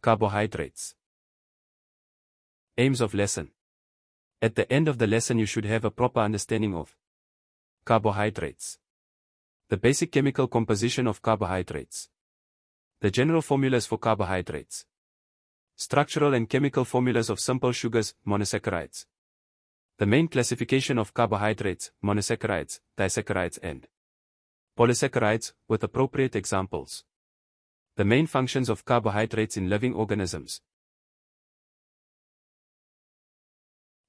Carbohydrates. Aims of lesson. At the end of the lesson you should have a proper understanding of carbohydrates. The basic chemical composition of carbohydrates. The general formulas for carbohydrates. Structural and chemical formulas of simple sugars, monosaccharides. The main classification of carbohydrates, monosaccharides, disaccharides and polysaccharides, with appropriate examples. The main functions of carbohydrates in living organisms.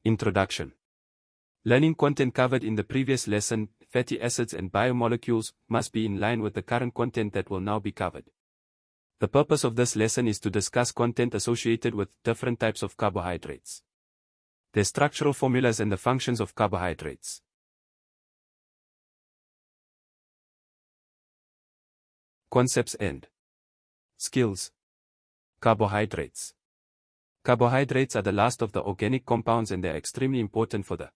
Introduction. Learning content covered in the previous lesson, fatty acids and biomolecules, must be in line with the current content that will now be covered. The purpose of this lesson is to discuss content associated with different types of carbohydrates, their structural formulas and the functions of carbohydrates. Concepts and skills. Carbohydrates. Carbohydrates are the last of the organic compounds and they are extremely important for the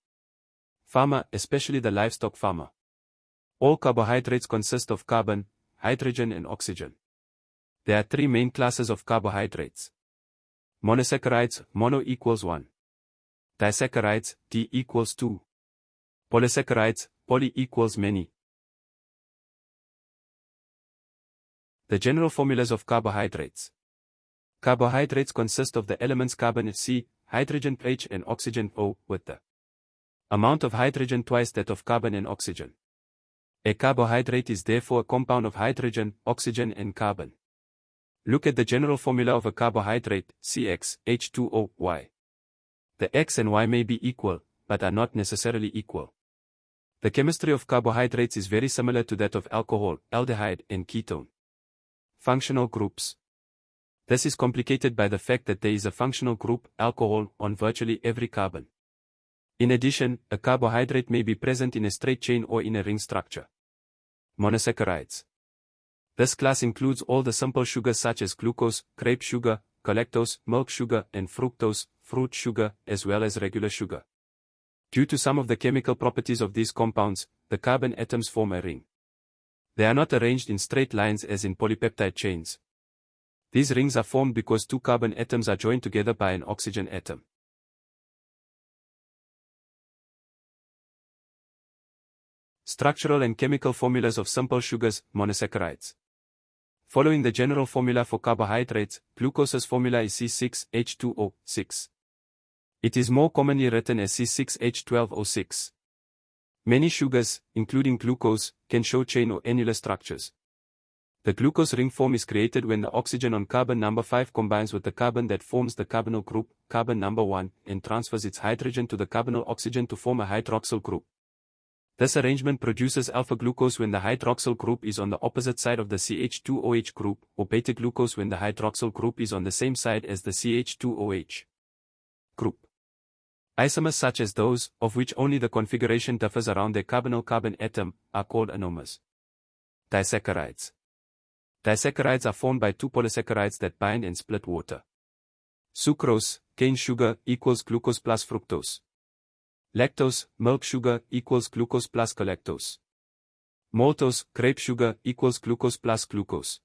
farmer, especially the livestock farmer. All carbohydrates consist of carbon, hydrogen and oxygen. There are three main classes of carbohydrates. Monosaccharides, mono equals 1. Disaccharides, D equals 2. Polysaccharides, poly equals many. The general formulas of carbohydrates. Carbohydrates consist of the elements carbon C, hydrogen H and oxygen O, with the amount of hydrogen twice that of carbon and oxygen. A carbohydrate is therefore a compound of hydrogen, oxygen and carbon. Look at the general formula of a carbohydrate, CX, H2O, Y. The X and Y may be equal, but are not necessarily equal. The chemistry of carbohydrates is very similar to that of alcohol, aldehyde and ketone. Functional groups. This is complicated by the fact that there is a functional group, alcohol, on virtually every carbon. In addition, a carbohydrate may be present in a straight chain or in a ring structure. Monosaccharides. This class includes all the simple sugars such as glucose, grape sugar, galactose, milk sugar, and fructose, fruit sugar, as well as regular sugar. Due to some of the chemical properties of these compounds, the carbon atoms form a ring. They are not arranged in straight lines as in polypeptide chains. These rings are formed because two carbon atoms are joined together by an oxygen atom. Structural and chemical formulas of simple sugars, monosaccharides. Following the general formula for carbohydrates, glucose's formula is C6H2O6. It is more commonly written as C6H12O6. Many sugars, including glucose, can show chain or annular structures. The glucose ring form is created when the oxygen on carbon number 5 combines with the carbon that forms the carbonyl group, carbon number 1, and transfers its hydrogen to the carbonyl oxygen to form a hydroxyl group. This arrangement produces alpha-glucose when the hydroxyl group is on the opposite side of the CH2OH group, or beta-glucose when the hydroxyl group is on the same side as the CH2OH group. Isomers such as those, of which only the configuration differs around their carbonyl carbon atom, are called anomers. Disaccharides. Disaccharides are formed by two polysaccharides that bind and split water. Sucrose, cane sugar, equals glucose plus fructose. Lactose, milk sugar, equals glucose plus galactose. Maltose, grape sugar, equals glucose plus glucose.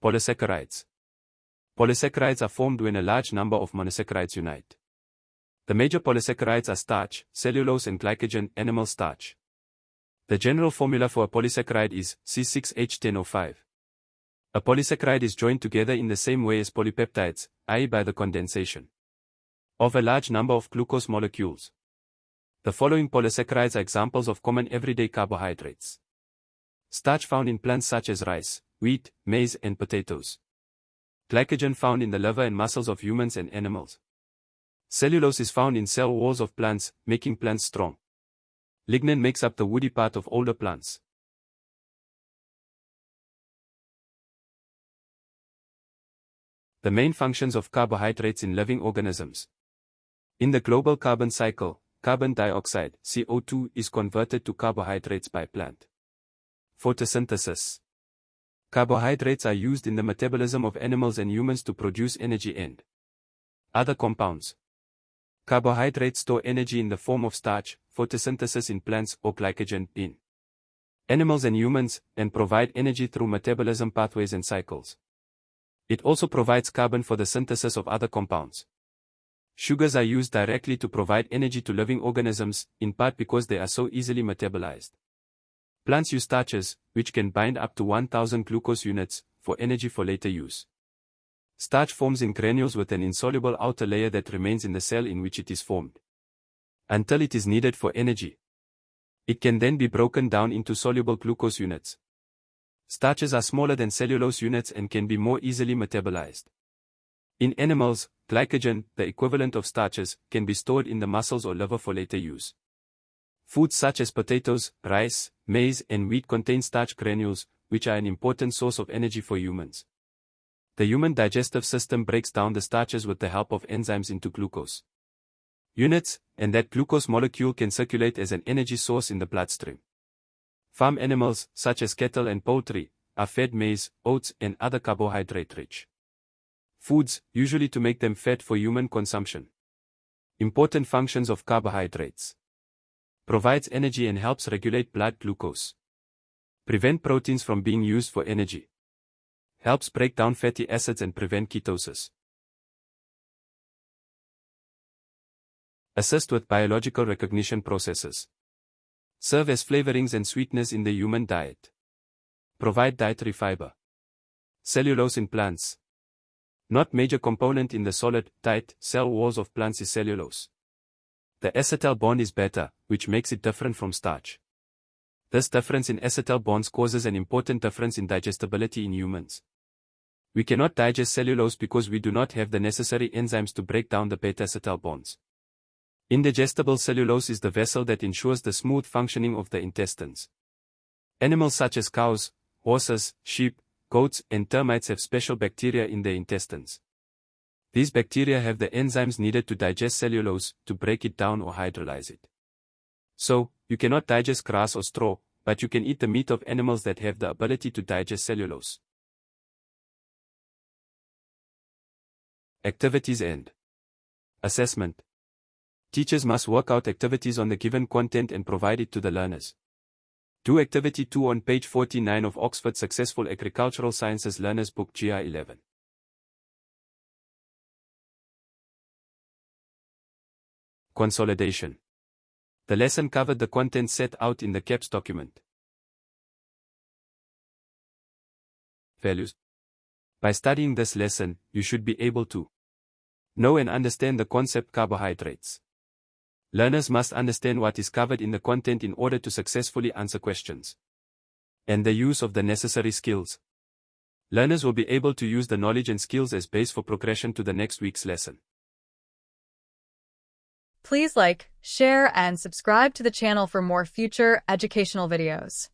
Polysaccharides. Polysaccharides are formed when a large number of monosaccharides unite. The major polysaccharides are starch, cellulose and glycogen, animal starch. The general formula for a polysaccharide is C6H10O5. A polysaccharide is joined together in the same way as polypeptides, i.e. by the condensation of a large number of glucose molecules. The following polysaccharides are examples of common everyday carbohydrates. Starch found in plants such as rice, wheat, maize and potatoes. Glycogen found in the liver and muscles of humans and animals. Cellulose is found in cell walls of plants, making plants strong. Lignin makes up the woody part of older plants. The main functions of carbohydrates in living organisms. In the global carbon cycle, carbon dioxide, CO2, is converted to carbohydrates by plant photosynthesis. Carbohydrates are used in the metabolism of animals and humans to produce energy and other compounds. Carbohydrates store energy in the form of starch, photosynthesis in plants, or glycogen in animals and humans, and provide energy through metabolism pathways and cycles. It also provides carbon for the synthesis of other compounds. Sugars are used directly to provide energy to living organisms, in part because they are so easily metabolized. Plants use starches, which can bind up to 1000 glucose units, for energy for later use. Starch forms in granules with an insoluble outer layer that remains in the cell in which it is formed until it is needed for energy. It can then be broken down into soluble glucose units. Starches are smaller than cellulose units and can be more easily metabolized. In animals, glycogen, the equivalent of starches, can be stored in the muscles or liver for later use. Foods such as potatoes, rice, maize, and wheat contain starch granules, which are an important source of energy for humans. The human digestive system breaks down the starches with the help of enzymes into glucose units, and that glucose molecule can circulate as an energy source in the bloodstream. Farm animals, such as cattle and poultry, are fed maize, oats, and other carbohydrate-rich foods, usually to make them fat for human consumption. Important functions of carbohydrates: provides energy and helps regulate blood glucose. Prevent proteins from being used for energy. Helps break down fatty acids and prevent ketosis. Assist with biological recognition processes. Serve as flavorings and sweeteners in the human diet. Provide dietary fiber. Cellulose in plants. Not major component in the solid, tight cell walls of plants is cellulose. The acetal bond is beta, which makes it different from starch. This difference in acetal bonds causes an important difference in digestibility in humans. We cannot digest cellulose because we do not have the necessary enzymes to break down the beta-acetal bonds. Indigestible cellulose is the vessel that ensures the smooth functioning of the intestines. Animals such as cows, horses, sheep, goats, and termites have special bacteria in their intestines. These bacteria have the enzymes needed to digest cellulose, to break it down or hydrolyze it. So, you cannot digest grass or straw, but you can eat the meat of animals that have the ability to digest cellulose. Activities and assessment. Teachers must work out activities on the given content and provide it to the learners. Do Activity 2 on page 49 of Oxford Successful Agricultural Sciences Learners Book GR 11. Consolidation. The lesson covered the content set out in the CAPS document. Values. By studying this lesson, you should be able to know and understand the concept carbohydrates. Learners must understand what is covered in the content in order to successfully answer questions, and the use of the necessary skills. Learners will be able to use the knowledge and skills as base for progression to the next week's lesson. Please like, share, and subscribe to the channel for more future educational videos.